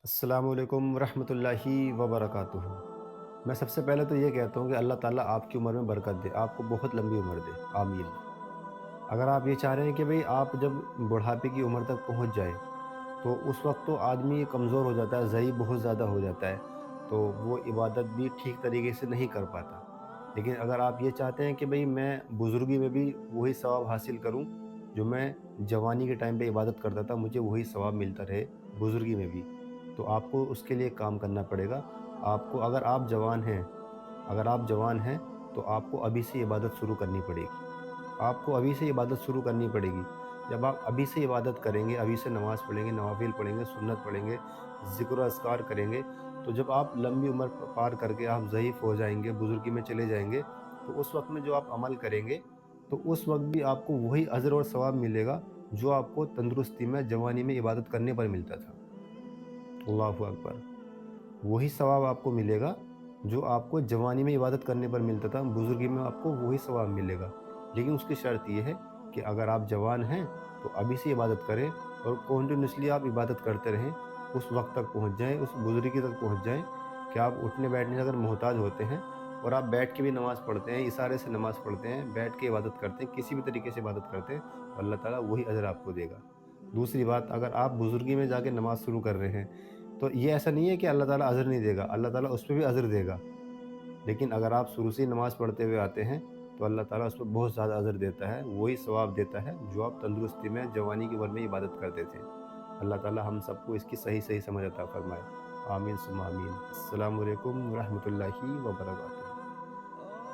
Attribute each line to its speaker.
Speaker 1: अस्सलामु अलैकुम वरहमतुल्लाहि वबरकातुहू। मैं सबसे पहले तो ये कहता हूँ कि अल्लाह ताला आपकी उम्र में बरकत दे, आपको बहुत लंबी उम्र दे, आमीन। अगर आप ये चाह रहे हैं कि भई आप जब बुढ़ापे की उम्र तक पहुँच जाएँ, तो उस वक़्त तो आदमी कमज़ोर हो जाता है, ज़ईफ़ बहुत ज़्यादा हो जाता है, तो वो इबादत भी ठीक तरीके से नहीं कर पाता। लेकिन अगर आप ये चाहते हैं कि भई मैं बुज़ुर्गी में भी वही सवाब हासिल करूँ, जो मैं जवानी के टाइम पे इबादत करता था, मुझे वही सवाब मिलता रहे बुज़ुर्गी में भी, तो आपको उसके लिए काम करना पड़ेगा। आपको अगर आप जवान हैं, तो आपको अभी से इबादत शुरू करनी पड़ेगी। आपको अभी से इबादत शुरू करनी पड़ेगी। जब आप अभी से इबादत करेंगे, अभी से नमाज़ पढ़ेंगे, नवाफ़िल पढ़ेंगे, सुन्नत पढ़ेंगे, ज़िक्र और अज़कार करेंगे, तो जब आप लंबी उम्र पार करके आप ज़ईफ़ हो जाएँगे, बुज़ुर्गी में चले जाएँगे, तो उस वक़्त में जो आप अमल करेंगे, तो उस वक़्त भी आपको वही अज़र और सवाब मिलेगा, जो आपको तंदुरुस्ती में, जवानी में इबादत करने पर मिलता था। अल्लाहु अकबर। वही सवाब आपको मिलेगा, जो आपको जवानी में इबादत करने पर मिलता था, बुज़ुर्गी में आपको वही सवाब मिलेगा। लेकिन उसकी शर्त ये है कि अगर आप जवान हैं, तो अभी से इबादत करें और कंटिन्यूअसली आप इबादत करते रहें, उस वक़्त तक पहुँच जाएँ, उस बुज़ुर्गी तक पहुँच जाएँ कि आप उठने-बैठने से अगर मोहताज होते हैं और आप बैठ के भी नमाज़ पढ़ते हैं, इशारे से नमाज़ पढ़ते हैं, बैठ के इबादत करते हैं, किसी भी तरीके से इबादत करते हैं, तो अल्लाह ताला वही अज़र आपको देगा। दूसरी बात, अगर आप बुज़ुर्गी में जाके नमाज़ शुरू कर रहे हैं, तो ये ऐसा नहीं है कि अल्लाह ताला अज़र नहीं देगा, अल्लाह ताला उस पे भी अज़र देगा। लेकिन अगर आप शुरू से ही नमाज़ पढ़ते हुए आते हैं, तो अल्लाह ताला उस पे बहुत ज़्यादा अज़र देता है, वही सवाब देता है जो आप तंदुरुस्ती में, जवानी की उम्र में इबादत करते थे। अल्लाह ताला हम सबको इसकी सही-सही समझ अता फ़रमाए। आमीन सुम्मा आमीन। अस्सलामु अलैकुम व रहमतुल्लाहि व बरकातुहू।